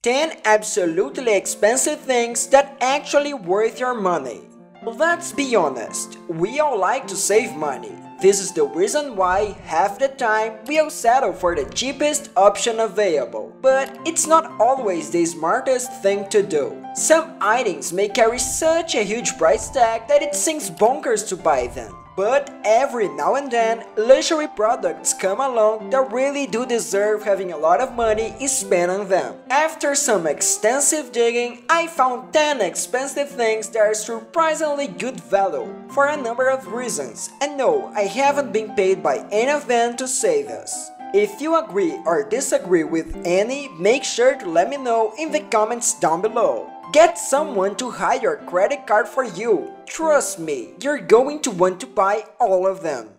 10 absolutely expensive things that actually worth your money. Let's be honest, we all like to save money. This is the reason why half the time we'll settle for the cheapest option available. But it's not always the smartest thing to do. Some items may carry such a huge price tag that it seems bonkers to buy them. But every now and then, luxury products come along that really do deserve having a lot of money spent on them. After some extensive digging, I found 10 expensive things that are surprisingly good value for a number of reasons. And no, I haven't been paid by any of them to say this. If you agree or disagree with any, make sure to let me know in the comments down below. Get someone to hide your credit card for you. Trust me, you're going to want to buy all of them.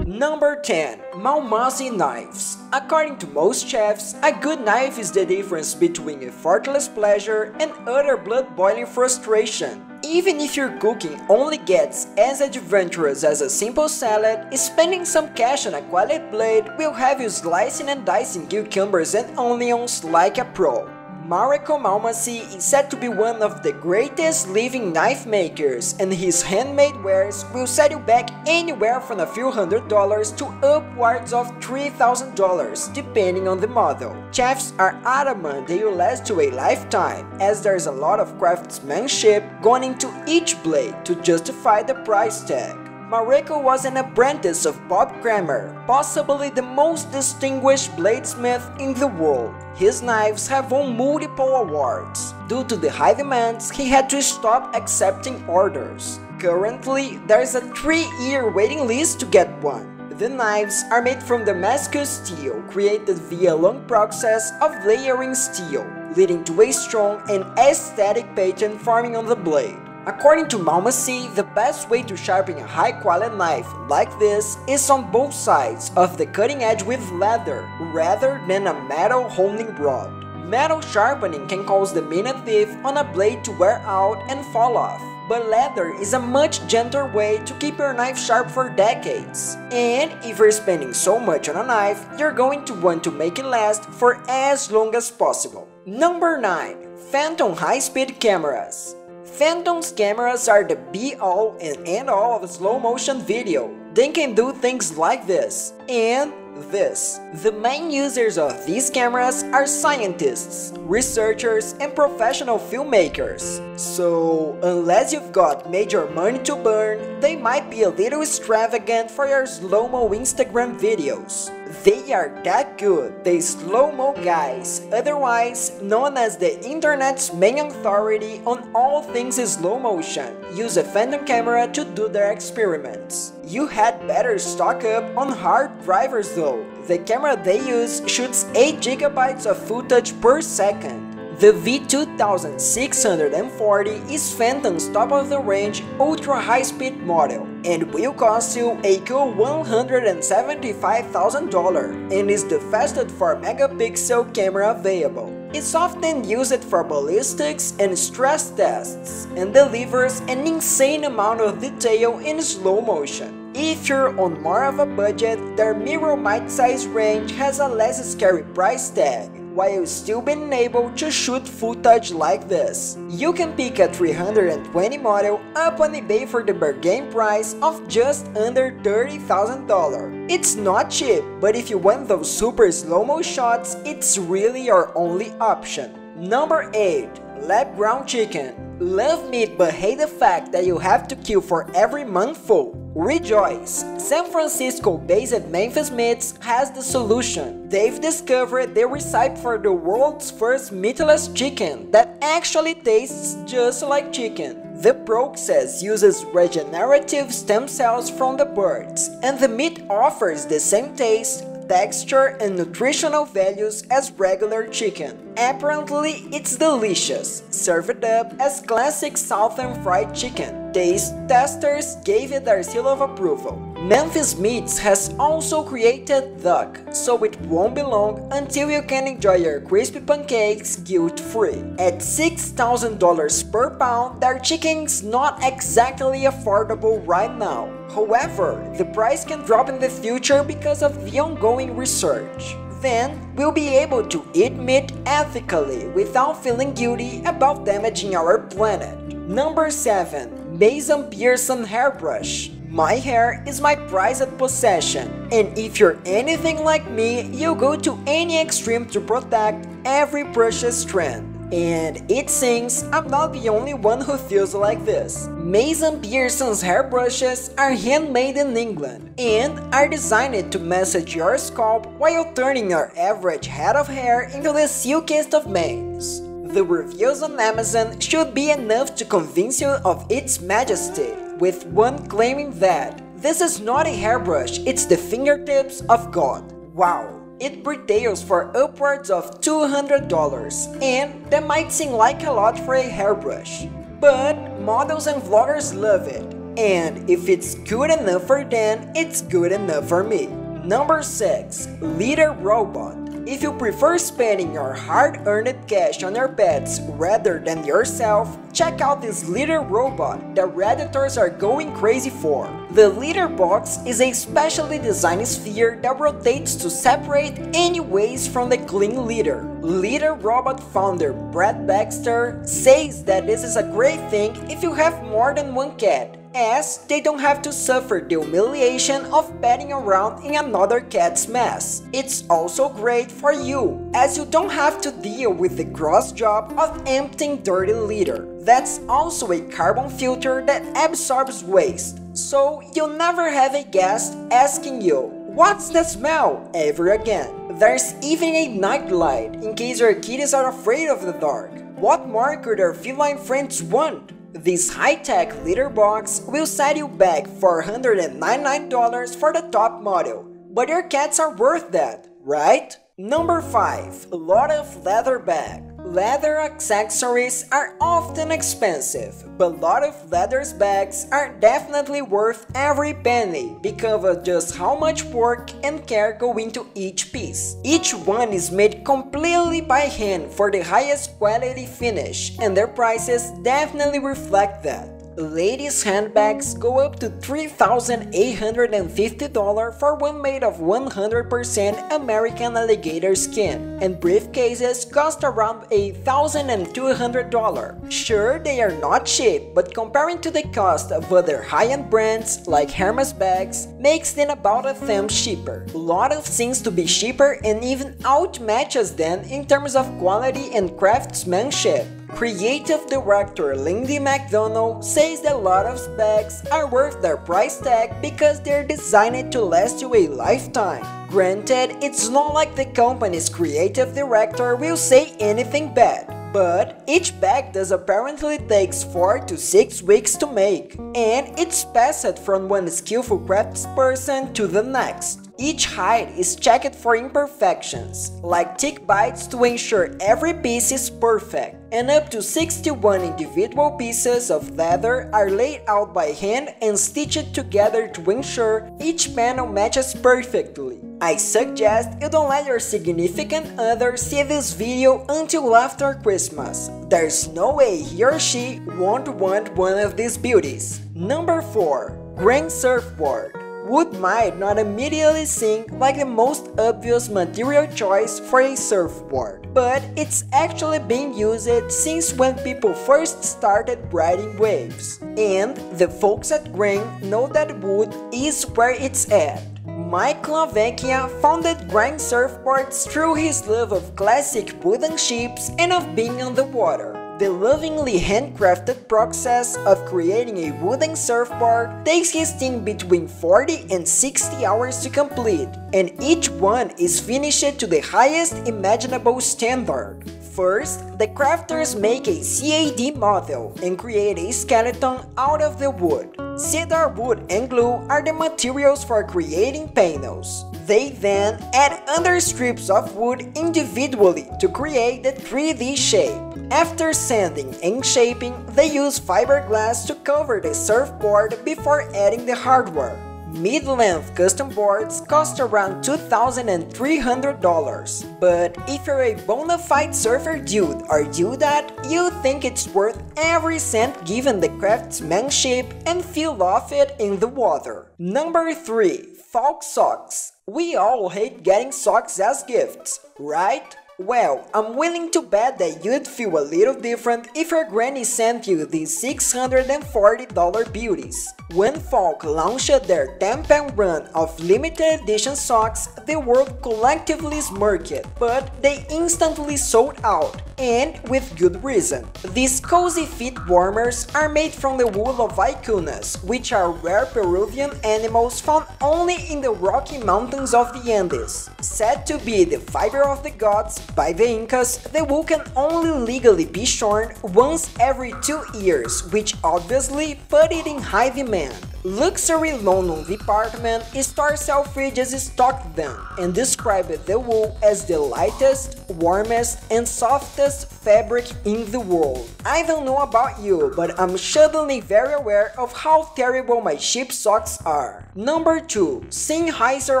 Number 10. Mamiya Knives. According to most chefs, a good knife is the difference between effortless pleasure and utter blood-boiling frustration. Even if your cooking only gets as adventurous as a simple salad, spending some cash on a quality blade will have you slicing and dicing cucumbers and onions like a pro. Mamiya is said to be one of the greatest living knife makers, and his handmade wares will set you back anywhere from a few $100s to upwards of $3,000 depending on the model. Chefs are adamant they will last you a lifetime, as there's a lot of craftsmanship going into each blade to justify the price tag. Mamiya was an apprentice of Bob Kramer, possibly the most distinguished bladesmith in the world. His knives have won multiple awards. Due to the high demands, he had to stop accepting orders. Currently, there's a 3-year waiting list to get one. The knives are made from Damascus steel, created via a long process of layering steel, leading to a strong and aesthetic pattern forming on the blade. According to Mamiya, the best way to sharpen a high-quality knife like this is on both sides of the cutting edge with leather, rather than a metal honing rod. Metal sharpening can cause the main teeth on a blade to wear out and fall off, but leather is a much gentler way to keep your knife sharp for decades. And if you're spending so much on a knife, you're going to want to make it last for as long as possible. Number 9. Phantom high-speed cameras. Phantom's cameras are the be-all and end-all of slow motion video. They can do things like this and this. The main users of these cameras are scientists, researchers, and professional filmmakers. So, unless you've got major money to burn, they might be a little extravagant for your slow-mo Instagram videos. They are that good, the slow-mo guys, otherwise known as the internet's main authority on all things slow motion, use a phantom camera to do their experiments. You had better stock up on hard drivers though. The camera they use shoots 8 GB of footage per second. The V2640 is Phantom's top-of-the-range ultra-high-speed model and will cost you a cool $175,000 and is the fastest 4-megapixel camera available. It's often used for ballistics and stress tests and delivers an insane amount of detail in slow motion. If you're on more of a budget, their mirror mid-size range has a less scary price tag, while still being able to shoot footage like this. You can pick a 320 model up on eBay for the bargain price of just under $30,000. It's not cheap, but if you want those super slow-mo shots, it's really your only option. Number 8. Lab-grown chicken. Love meat but hate the fact that you have to kill for every mouthful? Rejoice! San Francisco-based Memphis Meats has the solution. They've discovered the recipe for the world's first meatless chicken that actually tastes just like chicken. The process uses regenerative stem cells from the birds, and the meat offers the same taste, texture, and nutritional values as regular chicken. Apparently, it's delicious, served up as classic Southern fried chicken. taste testers gave it their seal of approval. Memphis Meats has also created duck, so it won't be long until you can enjoy your crispy pancakes guilt-free. At $6,000 per pound, their chicken is not exactly affordable right now. However, the price can drop in the future because of the ongoing research. Then, we'll be able to eat meat ethically without feeling guilty about damaging our planet. Number 7. Maison Pearson hairbrush. My hair is my prized possession, and if you're anything like me, you go to any extreme to protect every precious strand. And it seems I'm not the only one who feels like this. Maison Pearson's hairbrushes are handmade in England and are designed to massage your scalp while turning your average head of hair into the silkiest of manes. The reviews on Amazon should be enough to convince you of its majesty, with one claiming that this is not a hairbrush, it's the fingertips of God. Wow! It retails for upwards of $200, and that might seem like a lot for a hairbrush. But models and vloggers love it, and if it's good enough for them, it's good enough for me. Number 6. Litter Robot. If you prefer spending your hard-earned cash on your pets rather than yourself, check out this litter robot that Redditors are going crazy for. The litter box is a specially designed sphere that rotates to separate any waste from the clean litter. Litter robot founder Brad Baxter says that this is a great thing if you have more than one cat, as they don't have to suffer the humiliation of petting around in another cat's mess. It's also great for you, as you don't have to deal with the gross job of emptying dirty litter. That's also a carbon filter that absorbs waste, so you'll never have a guest asking you, "What's the smell?" ever again. There's even a night light in case your kitties are afraid of the dark. What more could our feline friends want? This high-tech litter box will set you back $499 for the top model, but your cats are worth that, right? Number 5. A lot of leather bag. Leather accessories are often expensive, but a lot of leather bags are definitely worth every penny because of just how much work and care go into each piece. Each one is made completely by hand for the highest quality finish, and their prices definitely reflect that. Ladies' handbags go up to $3,850 for one made of 100% American alligator skin, and briefcases cost around $1,200. Sure, they are not cheap, but comparing to the cost of other high-end brands like Hermes bags, makes them about a thumb cheaper. A lot of things to be cheaper and even outmatches them in terms of quality and craftsmanship. Creative director Lindy McDonald says that a lot of bags are worth their price tag because they're designed to last you a lifetime. Granted, it's not like the company's creative director will say anything bad, but each bag does apparently takes 4 to 6 weeks to make, and it's passed from one skillful craftsperson to the next. Each hide is checked for imperfections, like tick bites to ensure every piece is perfect, and up to 61 individual pieces of leather are laid out by hand and stitched together to ensure each panel matches perfectly. I suggest you don't let your significant other see this video until after Christmas. There's no way he or she won't want one of these beauties. Number 4. Grain surfboard. Wood might not immediately seem like the most obvious material choice for a surfboard, but it's actually been used since when people first started riding waves. And the folks at Grain know that wood is where it's at. Mike Lavecchia founded Grain Surfboards through his love of classic wooden ships and of being on the water. The lovingly handcrafted process of creating a wooden surfboard takes his team between 40 and 60 hours to complete, and each one is finished to the highest imaginable standard. First, the crafters make a CAD model and create a skeleton out of the wood. Cedar wood and glue are the materials for creating panels. They then add other strips of wood individually to create the 3D shape. After sanding and shaping, they use fiberglass to cover the surfboard before adding the hardware. Mid-length custom boards cost around $2,300, but if you're a bona fide surfer dude or dudette, you think it's worth every cent given the craftsmanship and feel of it in the water. Number 3. Folk socks. We all hate getting socks as gifts, right? Well, I'm willing to bet that you'd feel a little different if your granny sent you these $640 beauties. When Folk launched their 10-pound run of limited edition socks, the world collectively smirked, but they instantly sold out, and with good reason. These cozy feet warmers are made from the wool of vicunas, which are rare Peruvian animals found only in the Rocky Mountains of the Andes. Said to be the fiber of the gods by the Incas, the wool can only legally be shorn once every 2 years, which obviously put it in high demand. Luxury London department store Selfridges stocked them and described the wool as the lightest, warmest, and softest fabric in the world. I don't know about you, but I'm suddenly very aware of how terrible my cheap socks are. Number 2. Sennheiser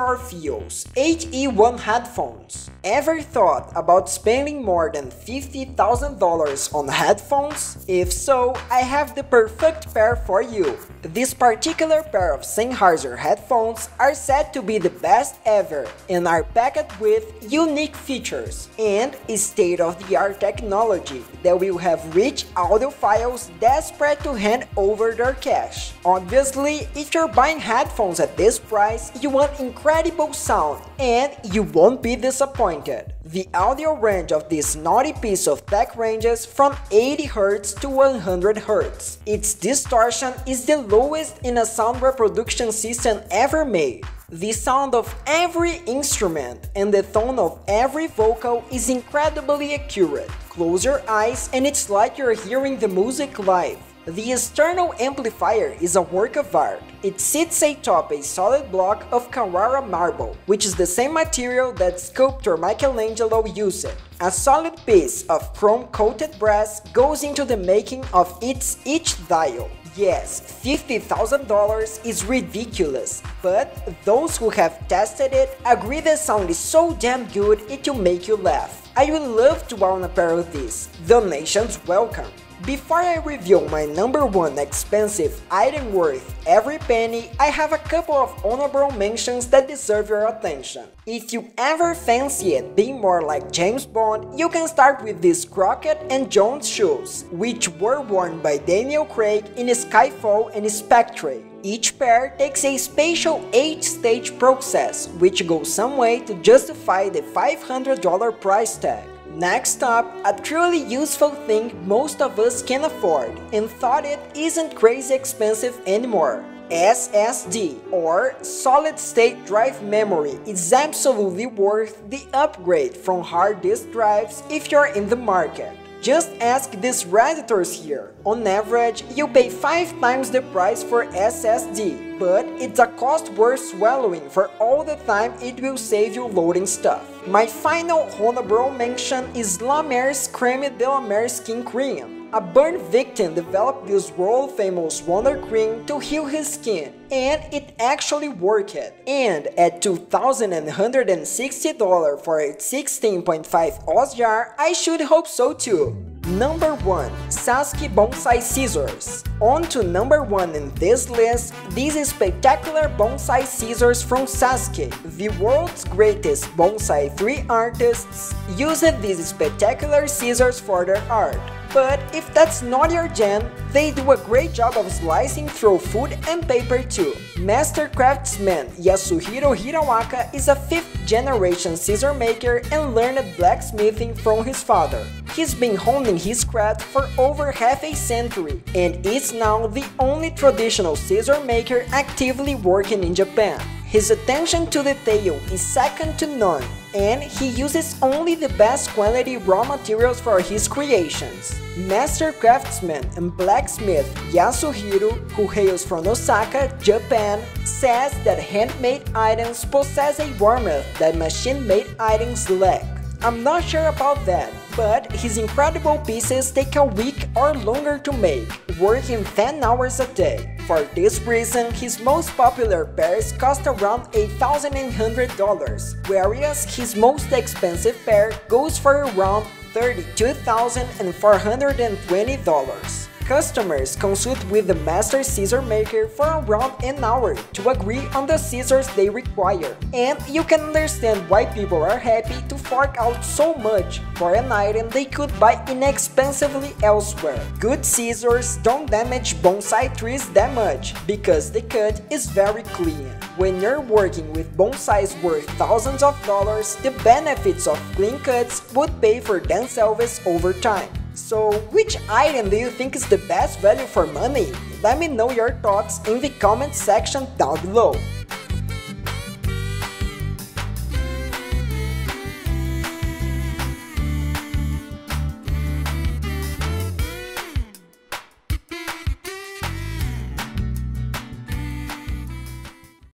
or Fios HE1 headphones. Ever thought about spending more than $50,000 on headphones? If so, I have the perfect pair for you. This particular pair of Sennheiser headphones are said to be the best ever and are packed with unique features and state-of-the-art technology that will have rich audiophiles desperate to hand over their cash. Obviously, if you're buying headphones at this price, you want incredible sound and you won't be disappointed. The audio range of this naughty piece of tech ranges from 80Hz to 100Hz. Its distortion is the lowest in a sound reproduction system ever made. The sound of every instrument and the tone of every vocal is incredibly accurate. Close your eyes and it's like you're hearing the music live. The external amplifier is a work of art. It sits atop a solid block of Carrara marble, which is the same material that sculptor Michelangelo used. A solid piece of chrome-coated brass goes into the making of each dial. Yes, $50,000 is ridiculous, but those who have tested it agree the sound is so damn good it will make you laugh. I would love to own a pair of these. Donations welcome. Before I reveal my number 1 expensive item worth every penny, I have a couple of honorable mentions that deserve your attention. If you ever fancy it being more like James Bond, you can start with these Crockett & Jones shoes, which were worn by Daniel Craig in Skyfall and Spectre. Each pair takes a special 8-stage process, which goes some way to justify the $500 price tag. Next up, a truly useful thing most of us can afford and thought it isn't crazy expensive anymore. SSD, or Solid State Drive Memory, is absolutely worth the upgrade from hard disk drives if you're in the market. Just ask these Redditors here. On average, you pay 5 times the price for SSD, but it's a cost worth swallowing for all the time it will save you loading stuff. My final honorable mention is La Mer's Creme de la Mer Skin Cream. A burn victim developed this world-famous wonder cream to heal his skin, and it actually worked. And at $2,160 for a 16.5 oz jar, I should hope so too. Number 1. Sasuke Bonsai Scissors. On to number 1 in this list, these spectacular bonsai scissors from Sasuke. The world's greatest bonsai 3 artists used these spectacular scissors for their art. But if that's not your jam, they do a great job of slicing through food and paper too. Master craftsman Yasuhiro Hirawaka is a 5th generation scissor maker and learned blacksmithing from his father. He's been honing his craft for over half a century and is now the only traditional scissor maker actively working in Japan. His attention to detail is second to none. and he uses only the best quality raw materials for his creations. Master craftsman and blacksmith Yasuhiro, who hails from Osaka, Japan, says that handmade items possess a warmth that machine-made items lack. I'm not sure about that, but his incredible pieces take a week or longer to make, working 10 hours a day. For this reason, his most popular pairs cost around $1,800, whereas his most expensive pair goes for around $32,420. Customers consult with the master scissor maker for around an hour to agree on the scissors they require, and you can understand why people are happy to fork out so much for an item they could buy inexpensively elsewhere. Good scissors don't damage bonsai trees that much because the cut is very clean. When you're working with bonsais worth thousands of dollars, the benefits of clean cuts would pay for themselves over time. So, which item do you think is the best value for money? Let me know your thoughts in the comment section down below.